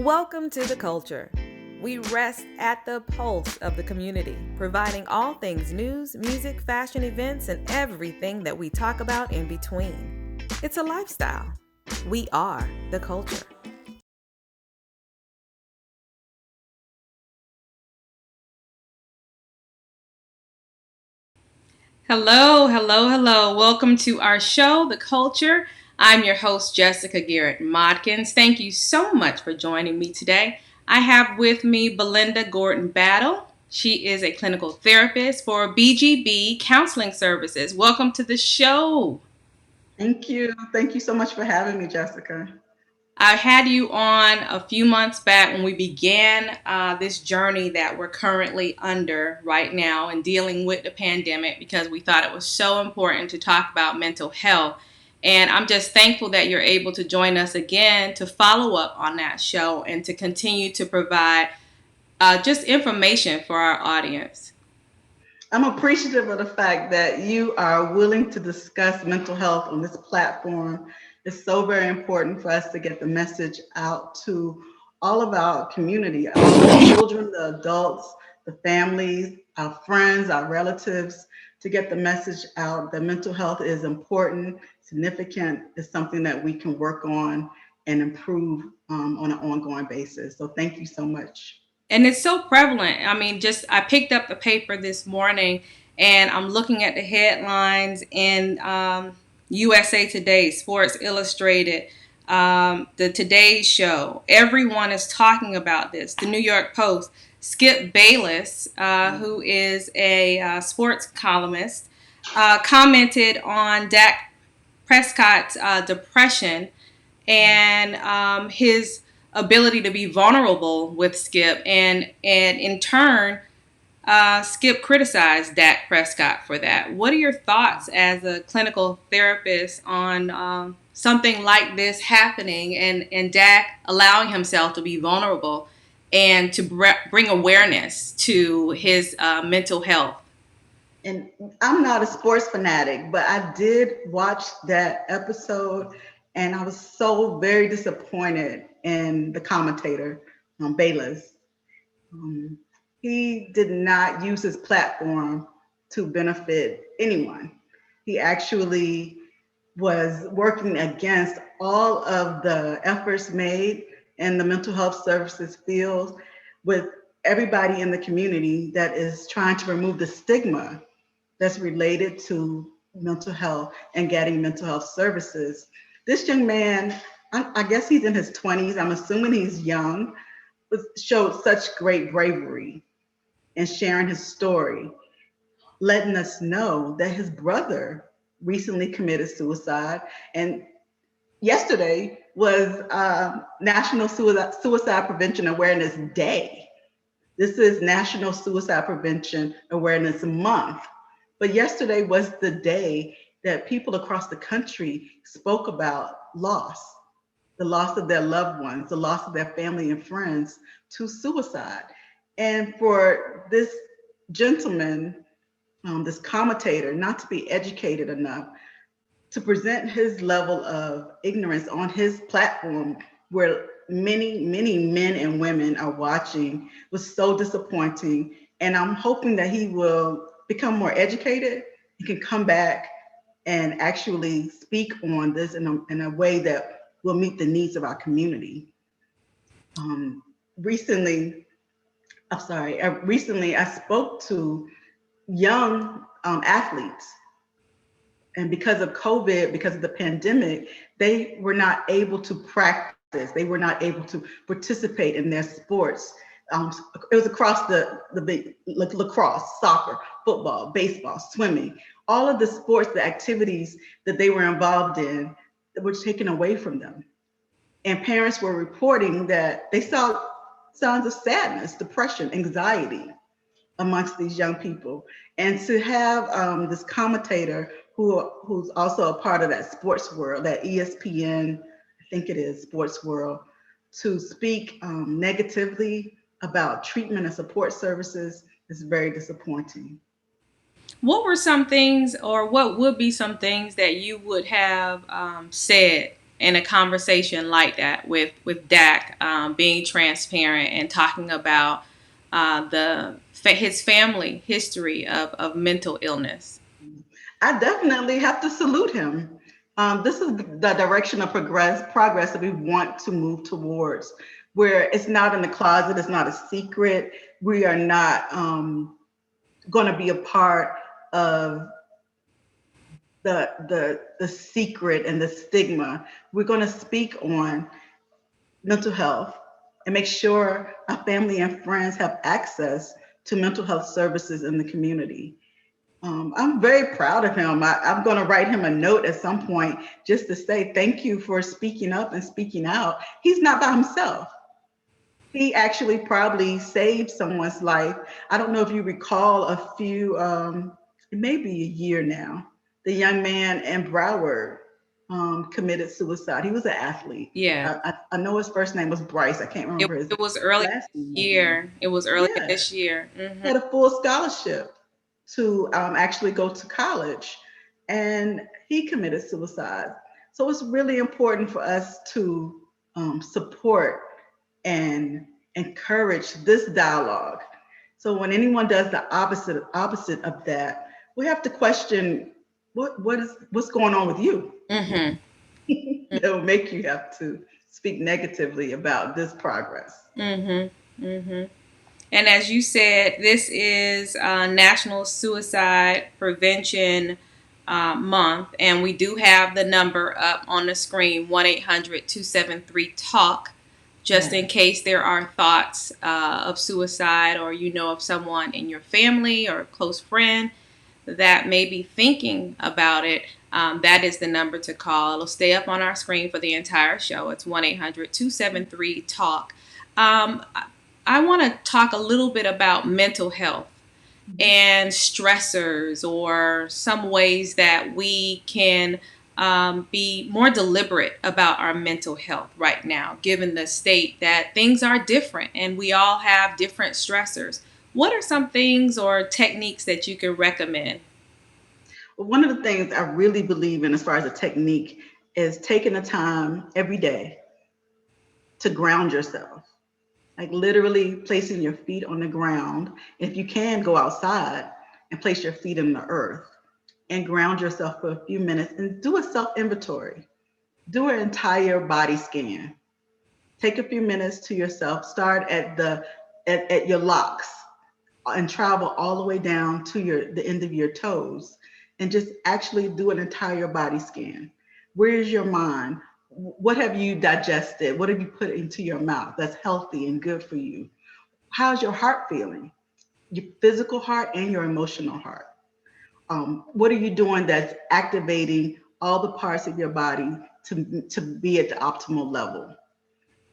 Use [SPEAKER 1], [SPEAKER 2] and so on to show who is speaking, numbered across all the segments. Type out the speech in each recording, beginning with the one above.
[SPEAKER 1] Welcome to The Culture. We rest at the pulse of the community, providing all things news, music, fashion, events, and everything that we talk about in between. It's a lifestyle. We are the culture.
[SPEAKER 2] Hello, hello, hello. Welcome to our show, The Culture. I'm your host, Jessica Garrett Modkins. Thank you so much for joining me today. I have with me Belinda Gordon-Battle. She is a clinical therapist for BGB Counseling Services. Welcome to the show.
[SPEAKER 3] Thank you. Thank you so much for having me, Jessica.
[SPEAKER 2] I had you on a few months back when we began this journey that we're currently under right now and dealing with the pandemic because we thought it was so important to talk about mental health. And I'm just thankful that you're able to join us again to follow up on that show and to continue to provide just information for our audience.
[SPEAKER 3] I'm appreciative of the fact that you are willing to discuss mental health on this platform. It's so very important for us to get the message out to all of our community, our children, the adults, the families, our friends, our relatives, to get the message out that mental health is important, significant, is something that we can work on and improve on an ongoing basis. So thank you so much.
[SPEAKER 2] And it's so prevalent. I mean, just I picked up the paper this morning and I'm looking at the headlines in USA Today, Sports Illustrated, the Today Show. Everyone is talking about this. The New York Post, Skip Bayless, who is a sports columnist, commented on Dak Prescott's depression and his ability to be vulnerable with Skip, and in turn, Skip criticized Dak Prescott for that. What are your thoughts as a clinical therapist on something like this happening and Dak allowing himself to be vulnerable and to bring awareness to his mental health?
[SPEAKER 3] And I'm not a sports fanatic, but I did watch that episode and I was so very disappointed in the commentator, Bayless. Um, he did not use his platform to benefit anyone. He actually was working against all of the efforts made in the mental health services field with everybody in the community that is trying to remove the stigma that's related to mental health and getting mental health services. This young man, I guess he's in his 20s, I'm assuming he's young, showed such great bravery in sharing his story, letting us know that his brother recently committed suicide. And yesterday was National Suicide Prevention Awareness Day. This is National Suicide Prevention Awareness Month. But yesterday was the day that people across the country spoke about loss, the loss of their loved ones, the loss of their family and friends to suicide. And for this gentleman, this commentator, not to be educated enough to present his level of ignorance on his platform where many, many men and women are watching was so disappointing. And I'm hoping that he will become more educated and can come back and actually speak on this in a way that will meet the needs of our community. Um, recently, recently I spoke to young athletes, and because of COVID, because of the pandemic, they were not able to practice. They were not able to participate in their sports. It was across the lacrosse, soccer, football, baseball, swimming, all of the sports, the activities that they were involved in that were taken away from them. And parents were reporting that they saw signs of sadness, depression, anxiety amongst these young people. And to have this commentator who's also a part of that sports world, that ESPN, I think it is sports world, to speak negatively about treatment and support services is very disappointing.
[SPEAKER 2] What were some things, or what would be some things that you would have said in a conversation like that with Dak, being transparent and talking about his family history of mental illness.
[SPEAKER 3] I definitely have to salute him. This is the direction of progress that we want to move towards, where it's not in the closet, it's not a secret. We are not going to be a part of the secret and the stigma. We're going to speak on mental health and make sure our family and friends have access to mental health services in the community. I'm very proud of him. I'm going to write him a note at some point just to say thank you for speaking up and speaking out. He's not by himself. He actually probably saved someone's life. I don't know if you recall a few, maybe a year now, the young man in Broward committed suicide. He was an athlete.
[SPEAKER 2] Yeah.
[SPEAKER 3] I know his first name was Bryce. I can't remember his
[SPEAKER 2] It was early
[SPEAKER 3] last
[SPEAKER 2] this
[SPEAKER 3] name.
[SPEAKER 2] year. It was earlier
[SPEAKER 3] Yeah,
[SPEAKER 2] this year. Mm-hmm.
[SPEAKER 3] had a full scholarship to actually go to college, and he committed suicide. So it's really important for us to support and encourage this dialogue. So when anyone does the opposite of that, we have to question what's going on with you.
[SPEAKER 2] Mm-hmm.
[SPEAKER 3] That will make you have to speak negatively about this progress.
[SPEAKER 2] Mm-hmm. Mm-hmm. And as you said, this is National Suicide Prevention Month, and we do have the number up on the screen, 1-800-273-TALK, just in case there are thoughts of suicide, or you know of someone in your family or a close friend that may be thinking about it. That is the number to call. It'll stay up on our screen for the entire show. It's 1-800-273-TALK. I want to talk a little bit about mental health and stressors, or some ways that we can be more deliberate about our mental health right now, given the state that things are different and we all have different stressors. What are some things or techniques that you can recommend?
[SPEAKER 3] Well, one of the things I really believe in as far as a technique is taking the time every day to ground yourself. Like literally placing your feet on the ground. If you can, go outside and place your feet in the earth and ground yourself for a few minutes and do a self inventory. Do an entire body scan. Take a few minutes to yourself. Start at your locks and travel all the way down to the end of your toes, and just actually do an entire body scan. Where is your mind? What have you digested? What have you put into your mouth that's healthy and good for you? How's your heart feeling? Your physical heart and your emotional heart. What are you doing that's activating all the parts of your body to be at the optimal level?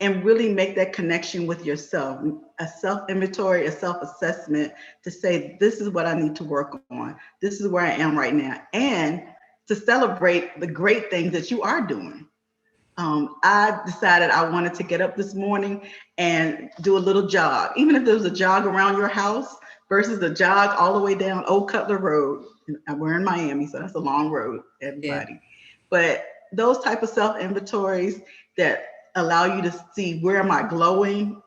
[SPEAKER 3] And really make that connection with yourself, a self inventory, a self assessment to say, this is what I need to work on. This is where I am right now. And to celebrate the great things that you are doing. I decided I wanted to get up this morning and do a little jog, even if there was a jog around your house versus a jog all the way down Old Cutler Road. We're in Miami, so that's a long road, everybody. Yeah. But those type of self inventories that allow you to see, where am I glowing?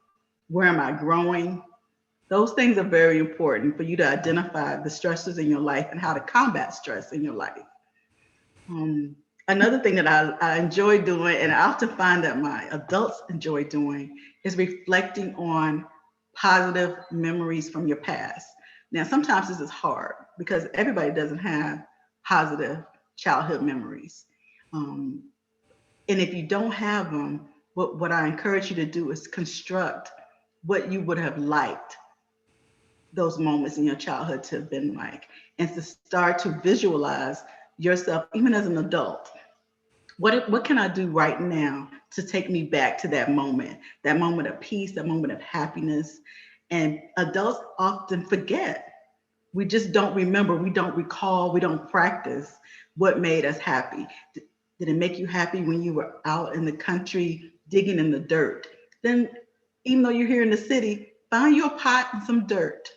[SPEAKER 3] Where am I growing? Those things are very important for you to identify the stressors in your life and how to combat stress in your life. Another thing that I enjoy doing, and I often find that my adults enjoy doing, is reflecting on positive memories from your past. Now, sometimes this is hard because everybody doesn't have positive childhood memories. And if you don't have them, what I encourage you to do is construct what you would have liked those moments in your childhood to have been like, and to start to visualize yourself, even as an adult. What can I do right now to take me back to that moment of peace, that moment of happiness? And adults often forget. We just don't remember, we don't recall, we don't practice what made us happy. Did it make you happy when you were out in the country digging in the dirt? Then, even though you're here in the city, find you a pot and some dirt.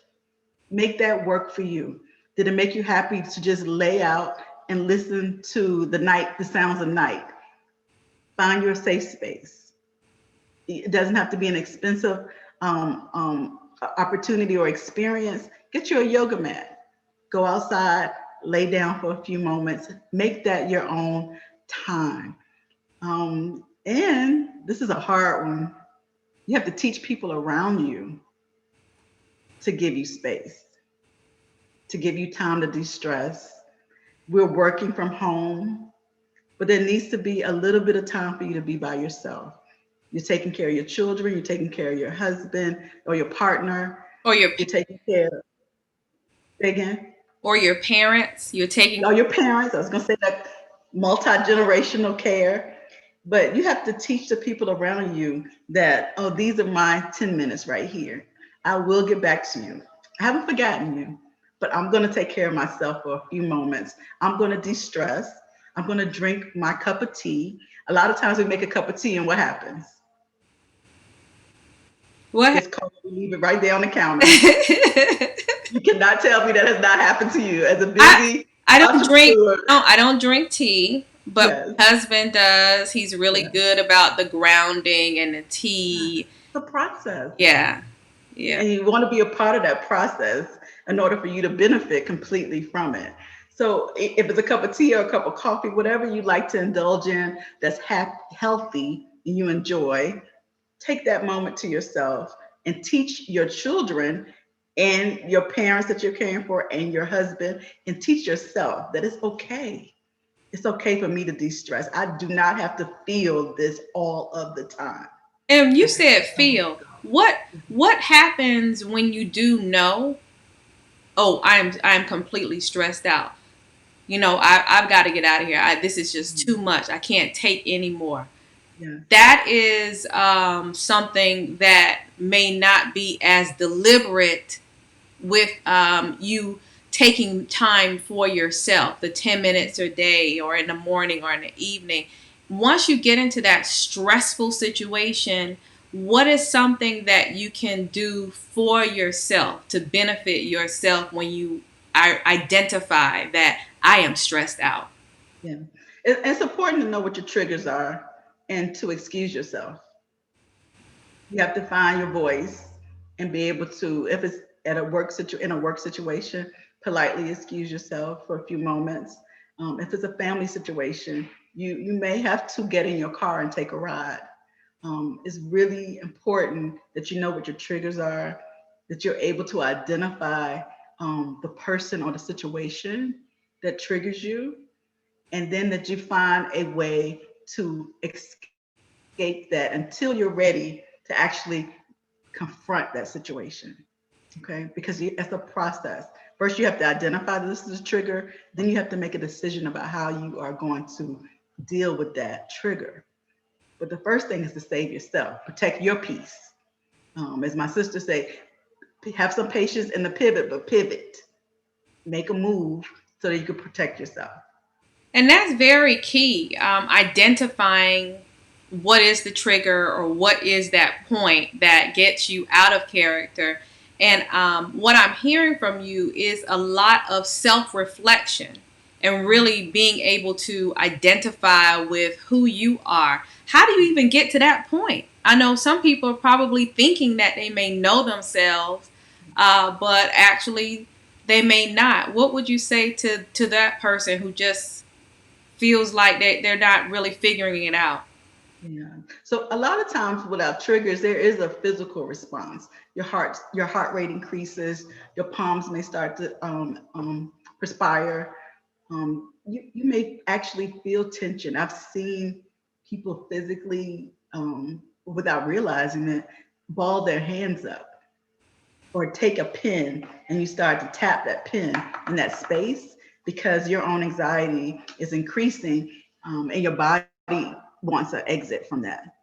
[SPEAKER 3] Make that work for you. Did it make you happy to just lay out and listen to the sounds of night? Find your safe space. It doesn't have to be an expensive opportunity or experience. Get you a yoga mat. Go outside, lay down for a few moments. Make that your own time. And this is a hard one. You have to teach people around you to give you space, to give you time to de-stress. We're working from home, but there needs to be a little bit of time for you to be by yourself. You're taking care of your children, you're taking care of your husband or your partner,
[SPEAKER 2] Or your
[SPEAKER 3] you're taking care of, again,
[SPEAKER 2] or your parents. You're taking
[SPEAKER 3] or your parents. I was going to say that multi-generational care. But you have to teach the people around you that, oh, these are my 10 minutes right here. I will get back to you. I haven't forgotten you, but I'm going to take care of myself for a few moments. I'm going to de-stress. I'm going to drink my cup of tea. A lot of times we make a cup of tea and what happens?
[SPEAKER 2] what?
[SPEAKER 3] It's cold. We leave it right there on the counter. You cannot tell me that has not happened to you as a busy
[SPEAKER 2] I don't drink.
[SPEAKER 3] entrepreneur.
[SPEAKER 2] No, I don't drink tea, but
[SPEAKER 3] Yes.
[SPEAKER 2] my husband does. He's really
[SPEAKER 3] Yes.
[SPEAKER 2] good about the grounding and the tea.
[SPEAKER 3] It's a process.
[SPEAKER 2] Yeah, yeah.
[SPEAKER 3] And you want to be a part of that process in order for you to benefit completely from it. So if it's a cup of tea or a cup of coffee, whatever you like to indulge in that's healthy and you enjoy, take that moment to yourself and teach your children and your parents that you're caring for and your husband, and teach yourself that it's okay. It's okay for me to de-stress. I do not have to feel this all of the time.
[SPEAKER 2] And you said feel. What happens when you do know? Oh, I'm completely stressed out. I've got to get out of here. This is just too much. I can't take anymore.
[SPEAKER 3] Yeah.
[SPEAKER 2] That is something that may not be as deliberate with you taking time for yourself, the 10 minutes a day or in the morning or in the evening. Once you get into that stressful situation, what is something that you can do for yourself to benefit yourself when you identify that I am stressed out?
[SPEAKER 3] Yeah. It's important to know what your triggers are and to excuse yourself. You have to find your voice and be able to, if it's at a in a work situation, politely excuse yourself for a few moments. If it's a family situation, you may have to get in your car and take a ride. It's really important that you know what your triggers are, that you're able to identify the person or the situation that triggers you, and then that you find a way to escape that until you're ready to actually confront that situation. Okay, because it's a process. First, you have to identify that this is a trigger. Then you have to make a decision about how you are going to deal with that trigger. But the first thing is to save yourself, protect your peace. As my sister say, have some patience in the pivot, but pivot, make a move so that you can protect yourself.
[SPEAKER 2] And that's very key. Identifying what is the trigger or what is that point that gets you out of character. And what I'm hearing from you is a lot of self-reflection and really being able to identify with who you are. How do you even get to that point? I know some people are probably thinking that they may know themselves, but actually they may not. What would you say to that person who just feels like they're not really figuring it out?
[SPEAKER 3] Yeah. So a lot of times without triggers, there is a physical response. Your heart rate increases. Your palms may start to perspire. You may actually feel tension. I've seen people physically, without realizing it, ball their hands up or take a pen and you start to tap that pen in that space because your own anxiety is increasing, and your body wants an exit from that.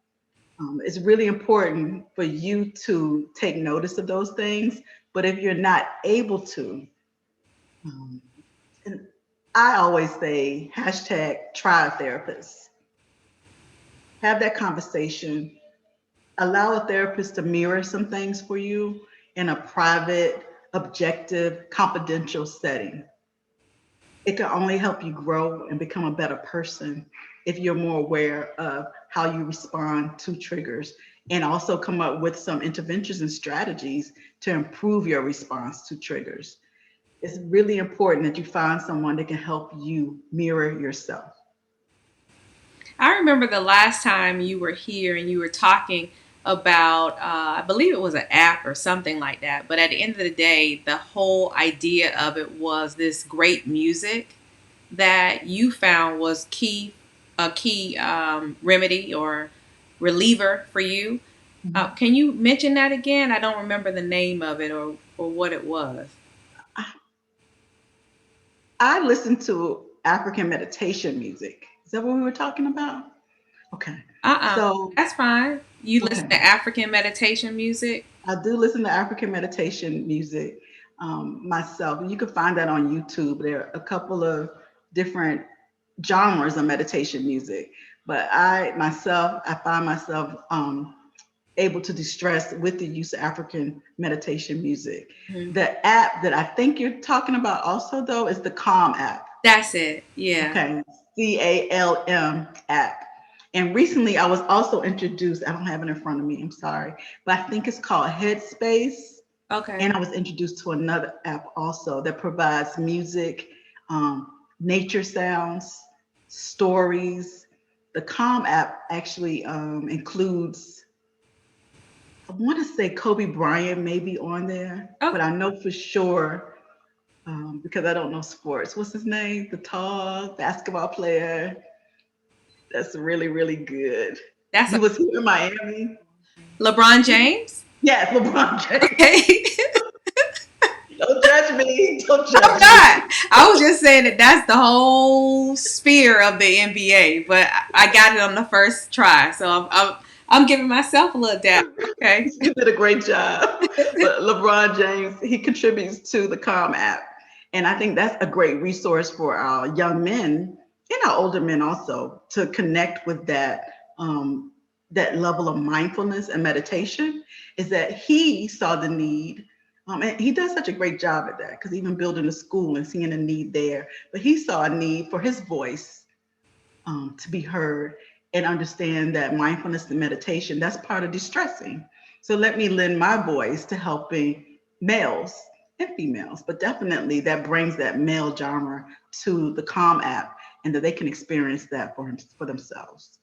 [SPEAKER 3] It's really important for you to take notice of those things, but if you're not able to, um, and I always say hashtag try a therapist. Have that conversation. Allow a therapist to mirror some things for you in a private, objective, confidential setting. It can only help you grow and become a better person if you're more aware of how you respond to triggers, and also come up with some interventions and strategies to improve your response to triggers. It's really important that you find someone that can help you mirror yourself.
[SPEAKER 2] I remember the last time you were here and you were talking about, I believe it was an app or something like that. But at the end of the day, the whole idea of it was this great music that you found was a key remedy or reliever for you.
[SPEAKER 3] Mhm.
[SPEAKER 2] Can you mention that again? I don't remember the name of it or what it was.
[SPEAKER 3] I I listen to African meditation music. Is that what we were talking about? Okay.
[SPEAKER 2] Uh-uh.
[SPEAKER 3] So,
[SPEAKER 2] That's fine. You listen
[SPEAKER 3] okay.
[SPEAKER 2] to African meditation music?
[SPEAKER 3] I do listen to African meditation music myself, and you can find that on YouTube. There are a couple of different genres of meditation music, but I find myself able to distress with the use of African meditation music.
[SPEAKER 2] Mhm.
[SPEAKER 3] The app that I think you're talking about also, though, is the Calm app.
[SPEAKER 2] That's it. Yeah.
[SPEAKER 3] Okay, CALM app. And recently I was also introduced, I don't have it in front of me, I'm sorry, but I think it's called Headspace. And
[SPEAKER 2] Okay.
[SPEAKER 3] I was introduced to another app also that provides music, nature sounds, stories. The Calm app actually includes, I want to say Kobe Bryant may be on there, but
[SPEAKER 2] Okay.
[SPEAKER 3] I know for sure because I don't know sports. What's his name? The tall basketball player. That's really, really good.
[SPEAKER 2] That's
[SPEAKER 3] He
[SPEAKER 2] a
[SPEAKER 3] was here in Miami.
[SPEAKER 2] LeBron James.
[SPEAKER 3] Yes, LeBron James.
[SPEAKER 2] Okay.
[SPEAKER 3] Don't judge me. Don't
[SPEAKER 2] I'm
[SPEAKER 3] judge
[SPEAKER 2] not.
[SPEAKER 3] me.
[SPEAKER 2] I was just saying that that's the whole sphere of the NBA, but I got it on the first try, so I'm giving myself a little dap. Okay.
[SPEAKER 3] You did a great job. But LeBron James, he contributes to the Calm app. And I think that's a great resource for our young men and our older men also to connect with that level of mindfulness and meditation. Is that he saw the need, and he does such a great job at that because even building a school and seeing a need there, but he saw a need for his voice to be heard and understand that mindfulness and meditation, that's part of distressing. So let me lend my voice to helping males and females, but definitely that brings that male genre to the Calm app and that they can experience that for themselves.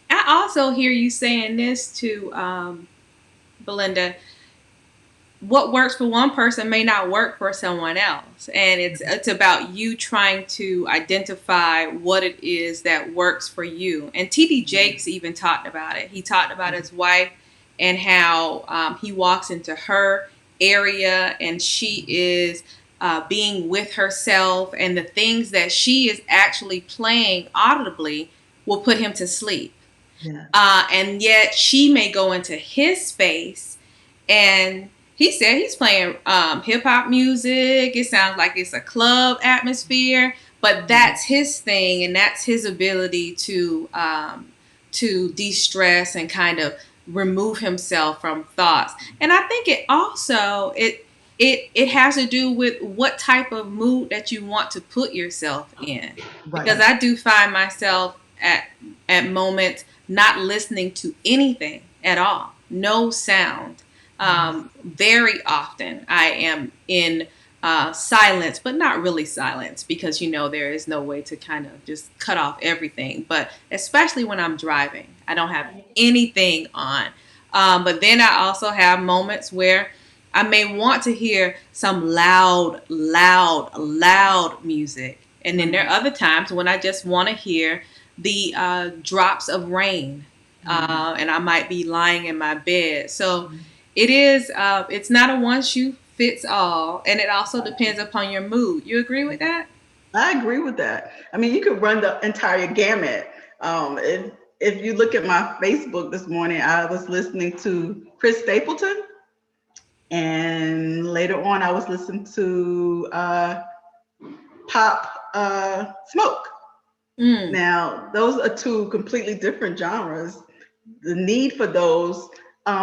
[SPEAKER 2] I also hear you saying this to Belinda. What works for one person may not work for someone else, and it's about you trying to identify what it is that works for you. And TD Jakes even talked about it. He talked about his wife and how he walks into her area and she is being with herself, and the things that she is actually playing audibly will put him to sleep.
[SPEAKER 3] Yes.
[SPEAKER 2] And yet she may go into his space, and he said he's playing hip hop music. It sounds like it's a club atmosphere, but that's his thing, and that's his ability to de-stress and kind of remove himself from thoughts. And I think it has to do with what type of mood that you want to put yourself in. Because
[SPEAKER 3] Right.
[SPEAKER 2] I do find myself at moments not listening to anything at all, no sound.
[SPEAKER 3] Yes.
[SPEAKER 2] Very often I am in silence, but not really silence because there is no way to kind of just cut off everything. But especially when I'm driving, I don't have anything on. But then I also have moments where I may want to hear some loud, loud, loud music. And then there
[SPEAKER 3] Right.
[SPEAKER 2] are other times when I just want to hear the drops of rain.
[SPEAKER 3] Right.
[SPEAKER 2] And I might be lying in my bed. So it's not a one shoe fits all. And it also depends upon your mood. You agree with that?
[SPEAKER 3] I agree with that. I mean, you could run the entire gamut. If you look at my Facebook this morning, I was listening to Chris Stapleton, and later on, I was listening to Pop Smoke.
[SPEAKER 2] Mm.
[SPEAKER 3] Now, those are two completely different genres. The need for those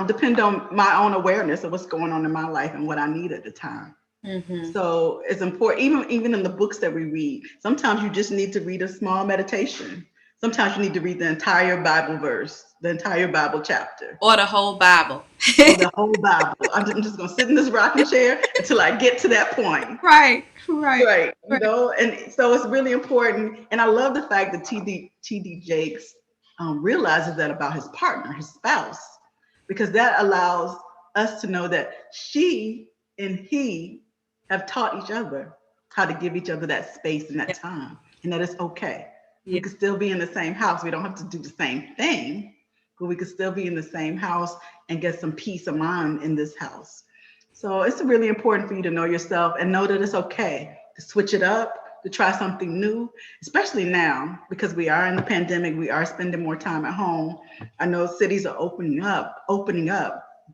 [SPEAKER 3] depend on my own awareness of what's going on in my life and what I need at the time.
[SPEAKER 2] Hmm.
[SPEAKER 3] So it's important, even in the books that we read. Sometimes you just need to read a small meditation. Sometimes you need to read the entire Bible verse, the entire Bible chapter,
[SPEAKER 2] Or the whole Bible.
[SPEAKER 3] or the whole Bible. I'm just going to sit in this rocking chair until I get to that point.
[SPEAKER 2] Right, right,
[SPEAKER 3] Right.
[SPEAKER 2] right.
[SPEAKER 3] And so it's really important. And I love the fact that TD Jakes realizes that about his partner, his spouse, because that allows us to know that she and he have taught each other how to give each other that space and that time, and that it's okay. We
[SPEAKER 2] Yeah.
[SPEAKER 3] could still be in the same house. We don't have to do the same thing, but we could still be in the same house and get some peace of mind in this house. So it's really important for you to know yourself and know that it's okay to switch it up, to try something new, especially now because we are in the pandemic, we are spending more time at home. I know cities are opening up,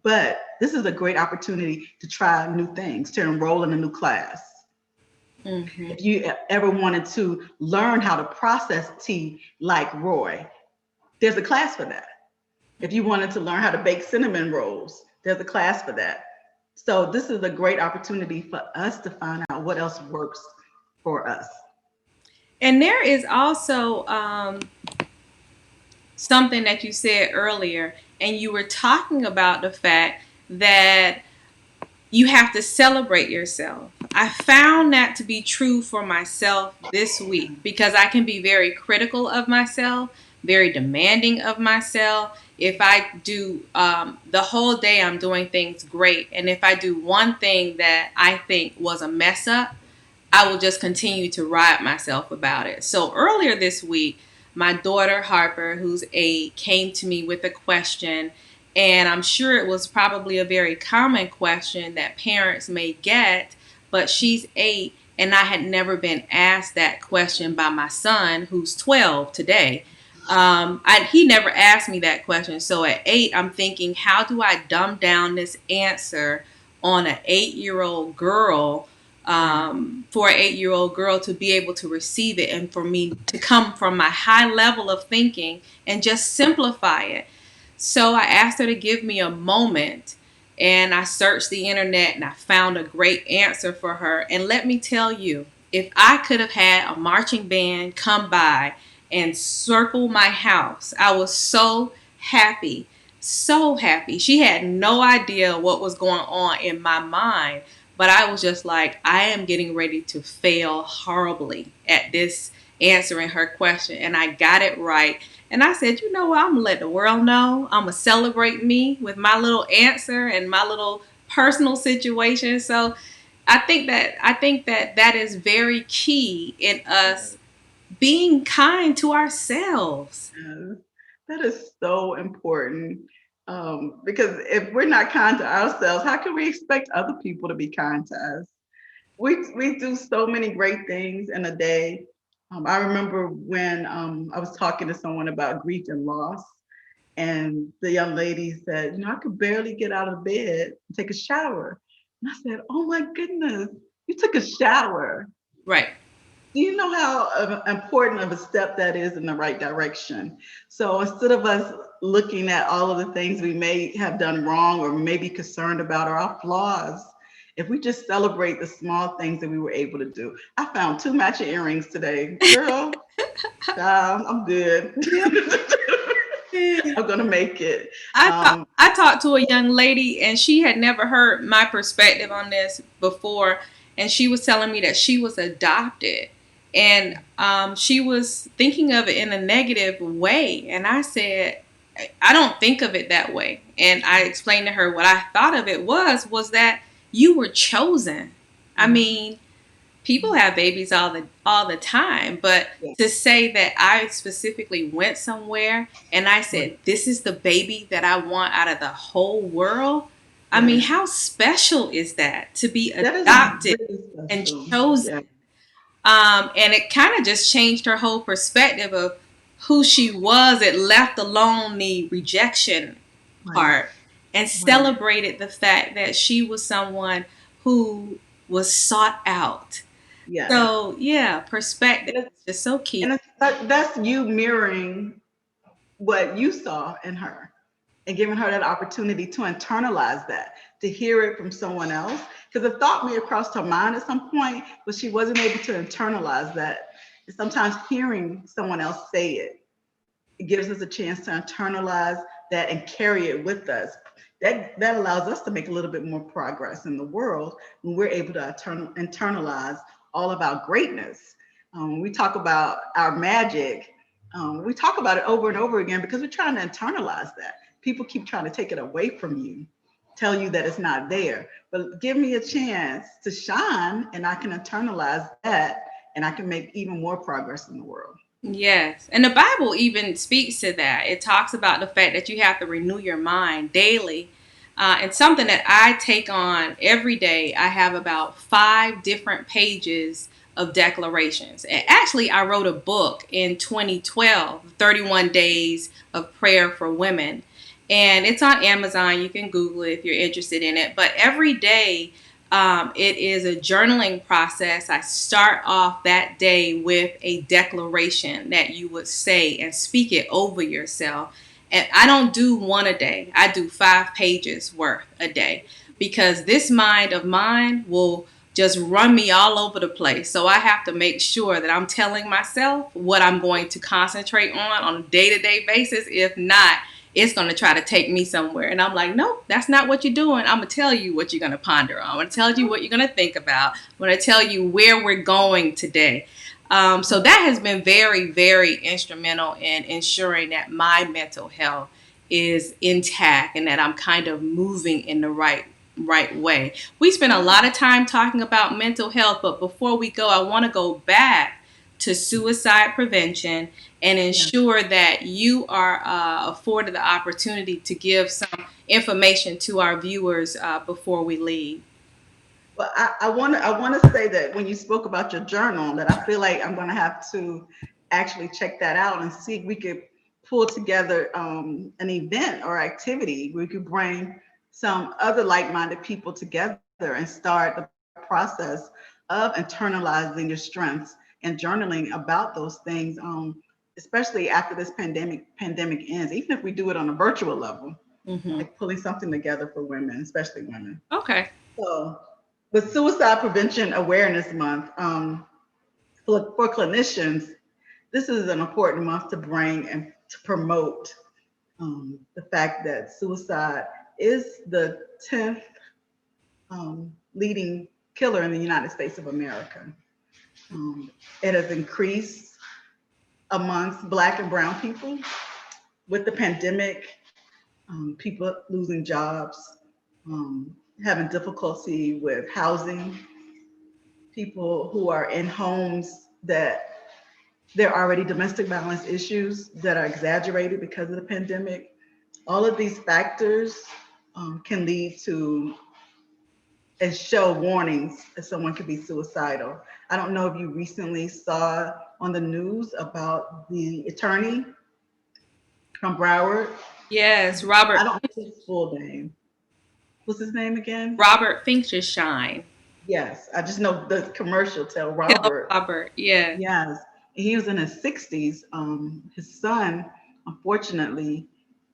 [SPEAKER 3] but this is a great opportunity to try new things, to enroll in a new class.
[SPEAKER 2] Mm-hmm.
[SPEAKER 3] If you ever wanted to learn how to process tea like Roy, there's a class for that. If you wanted to learn how to bake cinnamon rolls, there's a class for that. So this is a great opportunity for us to find out what else works for us.
[SPEAKER 2] And there is also something that you said earlier, and you were talking about the fact that you have to celebrate yourself. I found that to be true for myself this week because I can be very critical of myself, very demanding of myself. If I do the whole day, I'm doing things great. And if I do one thing that I think was a mess up, I will just continue to ride myself about it. So earlier this week, my daughter Harper, who's 8, came to me with a question, and I'm sure it was probably a very common question that parents may get, but she's 8, and I had never been asked that question by my son, who's 12 today. He never asked me that question. So at 8, I'm thinking, how do I dumb down this answer on an 8-year-old girl, for an 8-year-old girl to be able to receive it, and for me to come from my high level of thinking and just simplify it. So I asked her to give me a moment, and I searched the internet and I found a great answer for her. And let me tell you, if I could have had a marching band come by and circle my house, I was so happy, so happy. She had no idea what was going on in my mind, but I was just like, I am getting ready to fail horribly at this answering her question. And I got it right. And I said, you know what? I'm going to let the world know. I'm going to celebrate me with my little answer and my little personal situation. So I think that that is very key in us being kind to ourselves.
[SPEAKER 3] Yes, that is so important. Because if we're not kind to ourselves, how can we expect other people to be kind to us? We do so many great things in a day. I remember when I was talking to someone about grief and loss, and the young lady said, I could barely get out of bed and take a shower. And I said, oh my goodness, you took a shower.
[SPEAKER 2] Right.
[SPEAKER 3] Do you know how important of a step that is in the right direction? So instead of us looking at all of the things we may have done wrong or may be concerned about or our flaws, if we just celebrate the small things that we were able to do. I found 2 matching earrings today. Girl, I'm good. I'm gonna make it.
[SPEAKER 2] I talked to a young lady, and she had never heard my perspective on this before, and she was telling me that she was adopted, and she was thinking of it in a negative way. And I said, I don't think of it that way. And I explained to her what I thought of it was that you were chosen. I mean, people have babies all the time, but
[SPEAKER 3] Yes.
[SPEAKER 2] to say that I specifically went somewhere and I said, this is the baby that I want out of the whole world. I mean,
[SPEAKER 3] Yes.
[SPEAKER 2] how special is that to be
[SPEAKER 3] That is
[SPEAKER 2] adopted
[SPEAKER 3] really
[SPEAKER 2] and
[SPEAKER 3] special.
[SPEAKER 2] chosen?
[SPEAKER 3] Yeah.
[SPEAKER 2] And it kind of just changed her whole perspective of who she was. It left alone the rejection
[SPEAKER 3] Right.
[SPEAKER 2] part and celebrated the fact that she was someone who was sought out.
[SPEAKER 3] Yes.
[SPEAKER 2] So yeah, perspective is just so key.
[SPEAKER 3] And that's you mirroring what you saw in her and giving her that opportunity to internalize that, to hear it from someone else. Because the thought may have crossed her mind at some point, but she wasn't able to internalize that. And sometimes hearing someone else say it It gives us a chance to internalize that and carry it with us. That allows us to make a little bit more progress in the world when we're able to internalize all of our greatness. We talk about our magic. We talk about it over and over again because we're trying to internalize that. People keep trying to take it away from you, tell you that it's not there. But give me a chance to shine, and I can internalize that, and I can make even more progress in the world.
[SPEAKER 2] Yes. And the Bible even speaks to that. It talks about the fact that you have to renew your mind daily. And something that I take on every day, I have about 5 different pages of declarations. And actually, I wrote a book in 2012, 31 Days of Prayer for Women. And it's on Amazon. You can Google it if you're interested in it. But every day, it is a journaling process. I start off that day with a declaration that you would say and speak it over yourself. And I don't do one a day. I do 5 pages worth a day because this mind of mine will just run me all over the place. So I have to make sure that I'm telling myself what I'm going to concentrate on a day-to-day basis. If not, it's going to try to take me somewhere. And I'm like, nope, that's not what you're doing. I'm going to tell you what you're going to ponder on. I'm going to tell you what you're going to think about. I'm going to tell you where we're going today. So that has been very, very instrumental in ensuring that my mental health is intact and that I'm kind of moving in the right way. We spent a lot of time talking about mental health, but before we go, I want to go back to suicide prevention and
[SPEAKER 3] Yeah.
[SPEAKER 2] ensure that you are afforded the opportunity to give some information to our viewers before we leave.
[SPEAKER 3] Well, I want to say that when you spoke about your journal, that I feel like I'm going to have to actually check that out and see if we could pull together an event or activity where we could bring some other like-minded people together and start the process of internalizing your strengths and journaling about those things, especially after this pandemic ends. Even if we do it on a virtual level,
[SPEAKER 2] Hmm.
[SPEAKER 3] like pulling something together for women, especially women.
[SPEAKER 2] Okay.
[SPEAKER 3] So, with Suicide Prevention Awareness Month, for clinicians, this is an important month to bring and to promote the fact that suicide is the 10th leading killer in the United States of America. Um, it has increased amongst Black and Brown people with the pandemic, people losing jobs, um, having difficulty with housing, people who are in homes that there are already domestic violence issues that are exaggerated because of the pandemic. All of these factors can lead to and show warnings that someone could be suicidal. I don't know if you recently saw on the news about the attorney from Broward.
[SPEAKER 2] Yes,
[SPEAKER 3] I don't know his full name. What's his name again?
[SPEAKER 2] Robert Finkelstein.
[SPEAKER 3] Yes, I just know the commercial tell
[SPEAKER 2] Tell
[SPEAKER 3] Robert.
[SPEAKER 2] Robert. Yeah.
[SPEAKER 3] Yes, he was in his 60s. His son, unfortunately,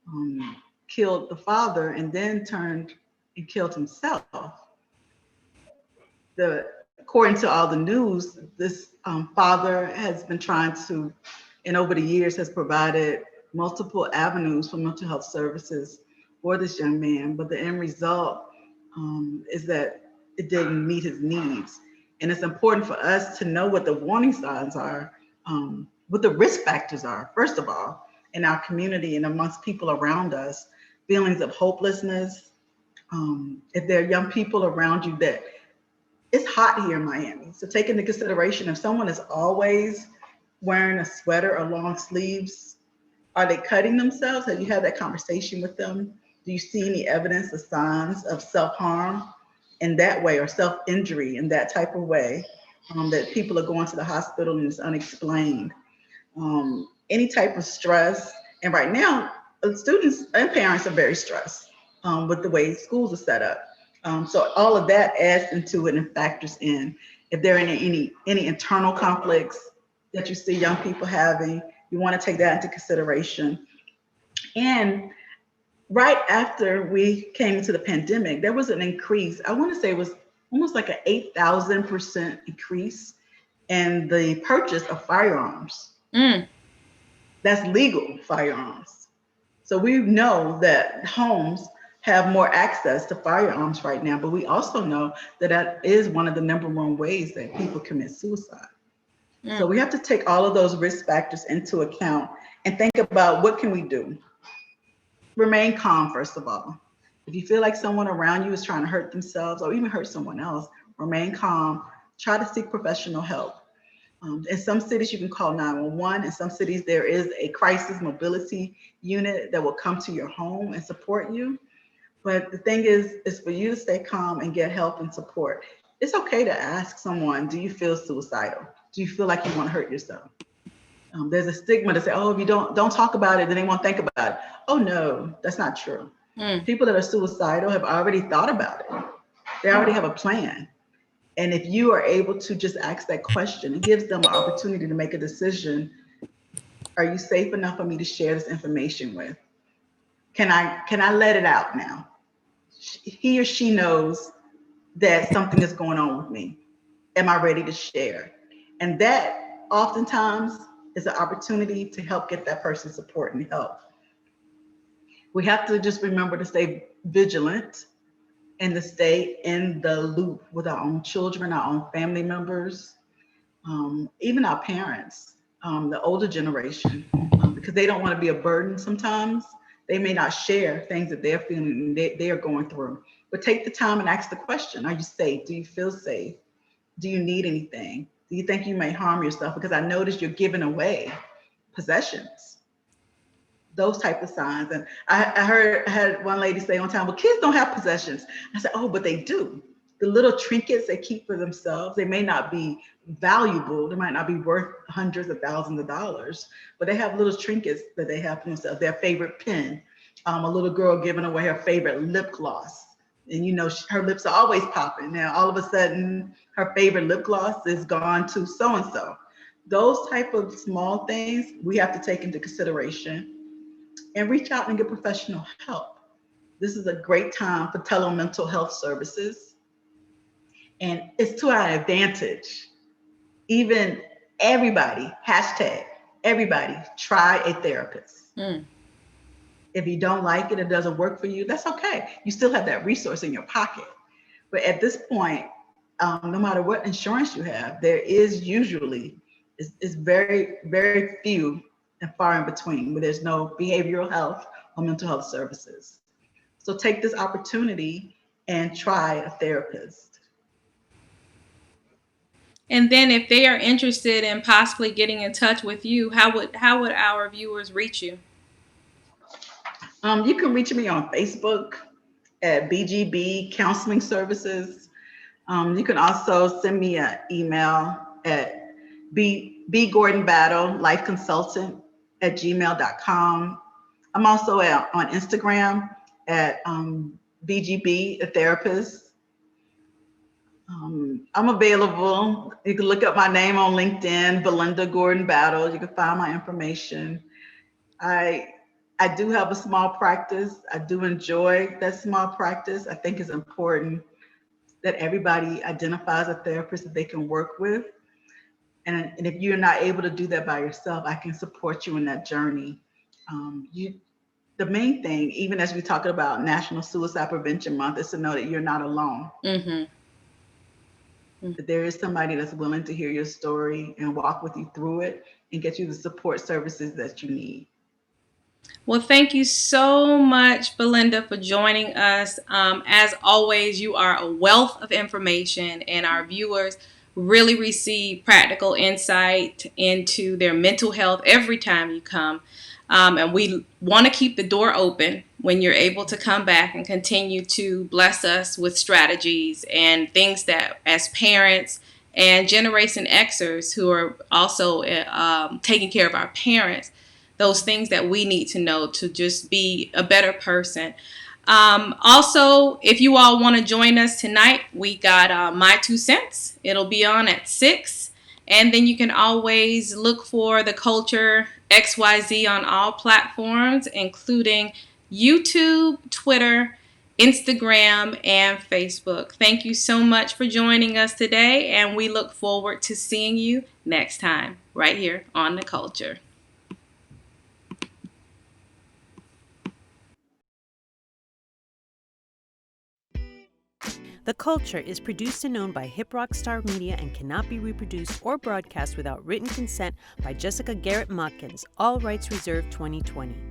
[SPEAKER 3] um, killed the father and then turned and killed himself. According to all the news, this father has been trying to, and over the years has provided multiple avenues for mental health services for this young man, but the end result is that it didn't meet his needs. And it's important for us to know what the warning signs are, what the risk factors are, first of all, in our community and amongst people around us. Feelings of hopelessness. If there are young people around you that it's hot here in Miami. So take into consideration if someone is always wearing a sweater or long sleeves, are they cutting themselves? Have you had that conversation with them? Do you see any evidence or signs of self-harm in that way or self-injury in that type of way, that people are going to the hospital and it's unexplained? Any type of stress. And right now, students and parents are very stressed with the way schools are set up. So all of that adds into it and factors in. If there are any internal conflicts that you see young people having, you want to take that into consideration. And right after we came into the pandemic, there was an increase. I want to say it was almost like an 8,000% increase in the purchase of firearms.
[SPEAKER 2] Mm.
[SPEAKER 3] That's legal firearms. So we know that homes have more access to firearms right now, but we also know that that is one of the number one ways that people commit suicide. So we have to take all of those risk factors into account and think about what can we do. Remain calm, first of all. If you feel like someone around you is trying to hurt themselves or even hurt someone else, remain calm. Try to seek professional help. In some cities, you can call 911. In some cities, there is a crisis mobility unit that will come to your home and support you. But the thing is for you to stay calm and get help and support. It's okay to ask someone, do you feel suicidal? Do you feel like you want to hurt yourself? There's a stigma to say, oh, if you don't talk about it, then they won't think about it. Oh no, that's not true. People that are suicidal have already thought about it. They already have a plan. And if you are able to just ask that question, it gives them an opportunity to make a decision. Are you safe enough for me to share this information with? Can I let it out now? He or she knows that something is going on with me. Am I ready to share? And that oftentimes is an opportunity to help get that person support and help. We have to just remember to stay vigilant and to stay in the loop with our own children, our own family members, even our parents, the older generation, because they don't want to be a burden sometimes. They may not share things that they're feeling and they are going through. But take the time and ask the question, are you safe? Do you feel safe? Do you need anything? Do you think you may harm yourself? Because I noticed you're giving away possessions, those type of signs. And I had one lady say one time, well, kids don't have possessions. I said, oh, but they do. The little trinkets they keep for themselves, they may not be valuable. They might not be worth hundreds of thousands of dollars, but they have little trinkets that they have for themselves. Their favorite pen, a little girl giving away her favorite lip gloss. And you know, her lips are always popping. Now, all of a sudden, her favorite lip gloss is gone to so-and-so. Those type of small things we have to take into consideration and reach out and get professional help. This is a great time for telemental health services. And it's to our advantage. Even everybody, hashtag, everybody, try a therapist. If you don't like it, it doesn't work for you, that's okay. You still have that resource in your pocket. But at this point, no matter what insurance you have, there is usually, it's very, very few and far in between where there's no behavioral health or mental health services. So take this opportunity and try a therapist.
[SPEAKER 2] And then if they are interested in possibly getting in touch with you, how would our viewers reach you?
[SPEAKER 3] You can reach me on Facebook at BGB Counseling Services. You can also send me an email at Gordon-Battle Life Consultant at gmail.com. I'm also on Instagram at BGB, a therapist. I'm available. You can look up my name on LinkedIn, Belinda Gordon-Battle. You can find my information. I do have a small practice. I do enjoy that small practice. I think it's important that everybody identifies a therapist that they can work with. And if you're not able to do that by yourself, I can support you in that journey. The main thing, even as we talk about National Suicide Prevention Month, is to know that you're not alone. That there is somebody that's willing to hear your story and walk with you through it and get you the support services that you need.
[SPEAKER 2] Well, thank you so much, Belinda, for joining us. As always, you are a wealth of information, and our viewers really receive practical insight into their mental health every time you come. And we want to keep the door open when you're able to come back and continue to bless us with strategies and things that, as parents and Generation Xers who are also taking care of our parents, those things that we need to know to just be a better person. Also, if you all want to join us tonight, we got My Two Cents. It'll be on at 6. And then you can always look for The Culture XYZ on all platforms, including YouTube, Twitter, Instagram, and Facebook. Thank you so much for joining us today, and we look forward to seeing you next time right here on The Culture.
[SPEAKER 4] The Culture is produced and owned by Hip Rock Star Media and cannot be reproduced or broadcast without written consent by Jessica Garrett Modkins. All rights reserved 2020.